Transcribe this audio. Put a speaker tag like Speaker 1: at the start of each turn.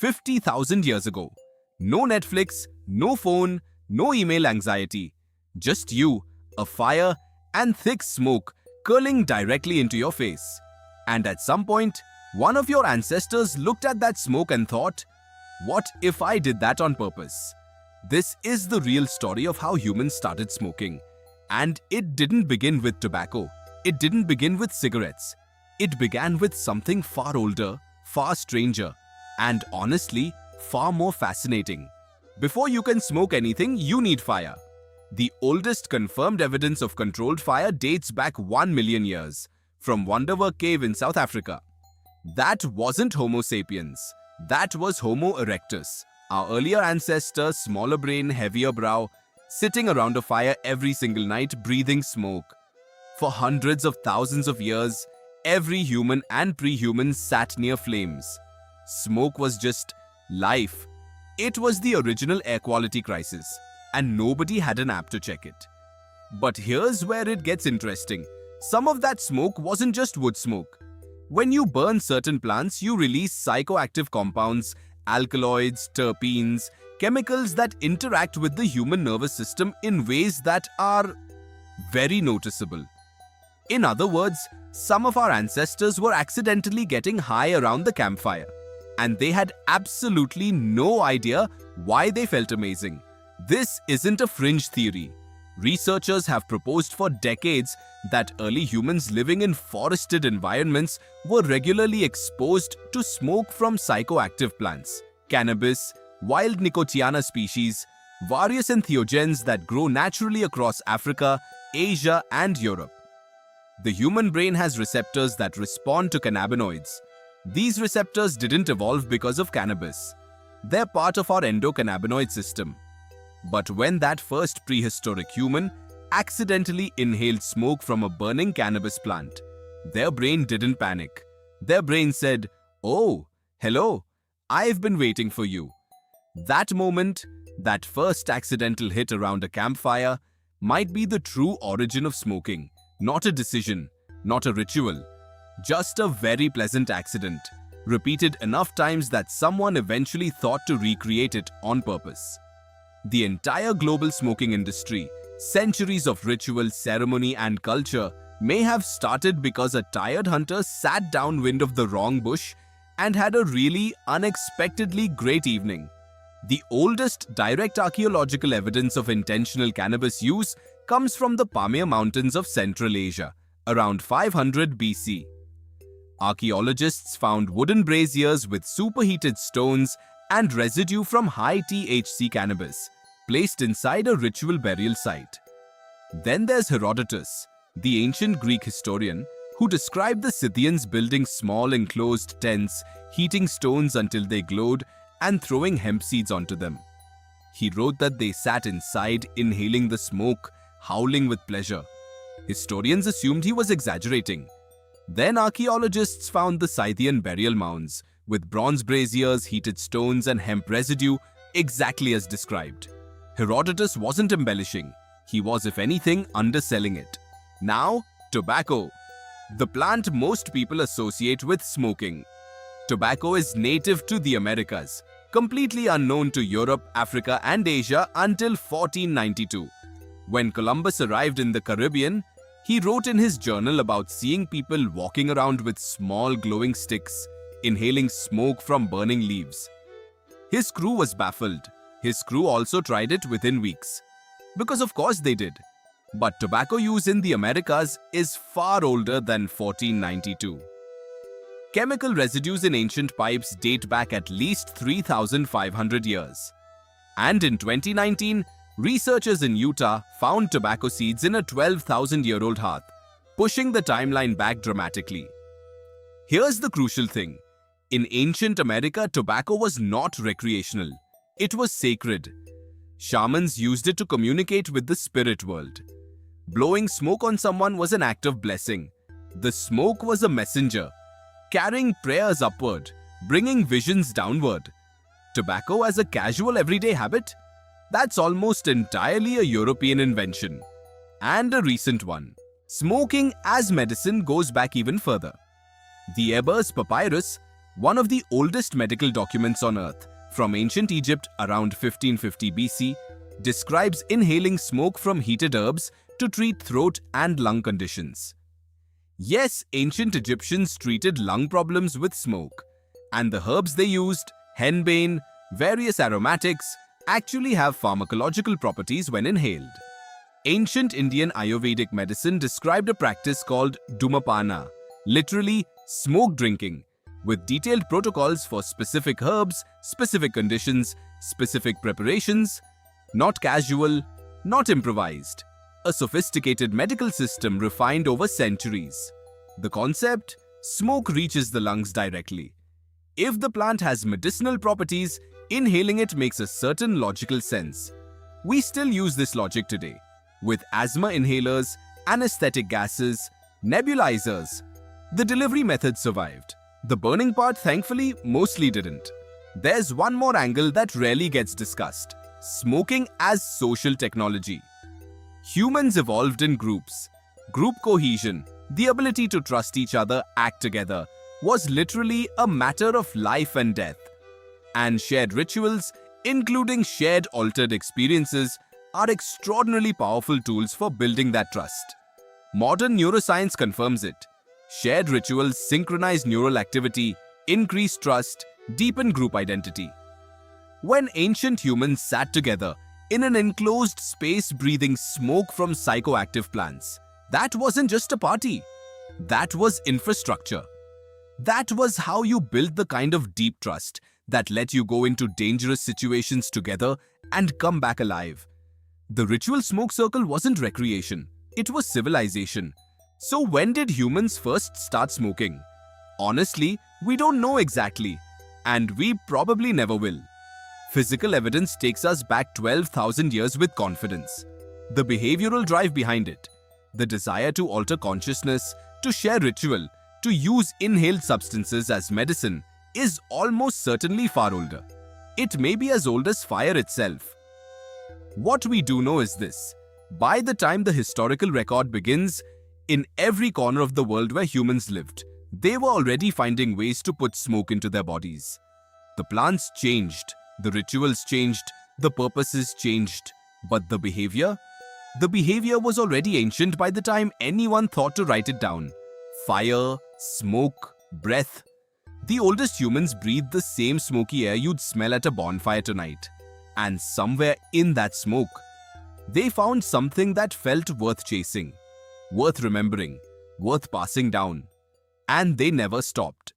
Speaker 1: 50,000 years ago. No Netflix, no phone, no email anxiety. Just you, a fire, and thick smoke curling directly into your face. And at some point, one of your ancestors looked at that smoke and thought, what if I did that on purpose? This is the real story of how humans started smoking. And it didn't begin with tobacco. It didn't begin with cigarettes. It began with something far older, far stranger, and honestly, far more fascinating. Before you can smoke anything, you need fire. The oldest confirmed evidence of controlled fire dates back 1 million years, from Wonderwork Cave in South Africa. That wasn't Homo sapiens. That was Homo erectus, our earlier ancestor, smaller brain, heavier brow, sitting around a fire every single night, breathing smoke. For hundreds of thousands of years, every human and pre-human sat near flames. Smoke was just life. It was the original air quality crisis, and nobody had an app to check it. But here's where it gets interesting. Some of that smoke wasn't just wood smoke. When you burn certain plants, you release psychoactive compounds, alkaloids, terpenes, chemicals that interact with the human nervous system in ways that are very noticeable. In other words, some of our ancestors were accidentally getting high around the campfire, and they had absolutely no idea why they felt amazing. This isn't a fringe theory. Researchers have proposed for decades that early humans living in forested environments were regularly exposed to smoke from psychoactive plants, cannabis, wild nicotiana species, various entheogens that grow naturally across Africa, Asia, and Europe. The human brain has receptors that respond to cannabinoids. These receptors didn't evolve because of cannabis. They're part of our endocannabinoid system. But when that first prehistoric human accidentally inhaled smoke from a burning cannabis plant, their brain didn't panic. Their brain said, "Oh, hello, I've been waiting for you." That moment, that first accidental hit around a campfire, might be the true origin of smoking. Not a decision, not a ritual, just a very pleasant accident, repeated enough times that someone eventually thought to recreate it on purpose. The entire global smoking industry, centuries of ritual, ceremony, and culture may have started because a tired hunter sat downwind of the wrong bush and had a really unexpectedly great evening. The oldest direct archaeological evidence of intentional cannabis use comes from the Pamir Mountains of Central Asia, around 500 BC. Archaeologists found wooden braziers with superheated stones and residue from high THC cannabis, placed inside a ritual burial site. Then there's Herodotus, the ancient Greek historian, who described the Scythians building small enclosed tents, heating stones until they glowed, and throwing hemp seeds onto them. He wrote that they sat inside, inhaling the smoke, howling with pleasure. Historians assumed he was exaggerating. Then archaeologists found the Scythian burial mounds, with bronze braziers, heated stones, and hemp residue, exactly as described. Herodotus wasn't embellishing. He was, if anything, underselling it. Now, tobacco. The plant most people associate with smoking. Tobacco is native to the Americas, completely unknown to Europe, Africa, and Asia until 1492. When Columbus arrived in the Caribbean, he wrote in his journal about seeing people walking around with small glowing sticks, inhaling smoke from burning leaves. His crew was baffled. His crew also tried it within weeks. Because of course they did. But tobacco use in the Americas is far older than 1492. Chemical residues in ancient pipes date back at least 3,500 years. And in 2019, researchers in Utah found tobacco seeds in a 12,000-year-old hearth, pushing the timeline back dramatically. Here's the crucial thing. In ancient America, tobacco was not recreational. It was sacred. Shamans used it to communicate with the spirit world. Blowing smoke on someone was an act of blessing. The smoke was a messenger, carrying prayers upward, bringing visions downward. Tobacco as a casual everyday habit? That's almost entirely a European invention. And a recent one. Smoking as medicine goes back even further. The Ebers Papyrus, One of the oldest medical documents on Earth, from ancient Egypt around 1550 BC, describes inhaling smoke from heated herbs to treat throat and lung conditions. Yes, ancient Egyptians treated lung problems with smoke, and the herbs they used, henbane, various aromatics, actually have pharmacological properties when inhaled. Ancient Indian Ayurvedic medicine described a practice called dhumapana, literally smoke drinking, with detailed protocols for specific herbs, specific conditions, specific preparations, not casual, not improvised. A sophisticated medical system refined over centuries. The concept: smoke reaches the lungs directly. If the plant has medicinal properties, inhaling it makes a certain logical sense. We still use this logic today, with asthma inhalers, anesthetic gases, nebulizers. The delivery method survived. The burning part, thankfully, mostly didn't. There's one more angle that rarely gets discussed: smoking as social technology. Humans evolved in groups. Group cohesion, the ability to trust each other, act together, was literally a matter of life and death. And shared rituals, including shared altered experiences, are extraordinarily powerful tools for building that trust. Modern neuroscience confirms it. Shared rituals synchronize neural activity, increase trust, deepen group identity. When ancient humans sat together in an enclosed space breathing smoke from psychoactive plants, that wasn't just a party. That was infrastructure. That was how you built the kind of deep trust that let you go into dangerous situations together and come back alive. The ritual smoke circle wasn't recreation, it was civilization. So when did humans first start smoking? Honestly, we don't know exactly, and we probably never will. Physical evidence takes us back 12,000 years with confidence. The behavioral drive behind it, the desire to alter consciousness, to share ritual, to use inhaled substances as medicine, is almost certainly far older. It may be as old as fire itself. What we do know is this: by the time the historical record begins, in every corner of the world where humans lived, they were already finding ways to put smoke into their bodies. The plants changed, the rituals changed, the purposes changed, but the behavior? The behavior was already ancient by the time anyone thought to write it down. Fire, smoke, breath. The oldest humans breathed the same smoky air you'd smell at a bonfire tonight. And somewhere in that smoke, they found something that felt worth chasing, worth remembering, worth passing down. And they never stopped.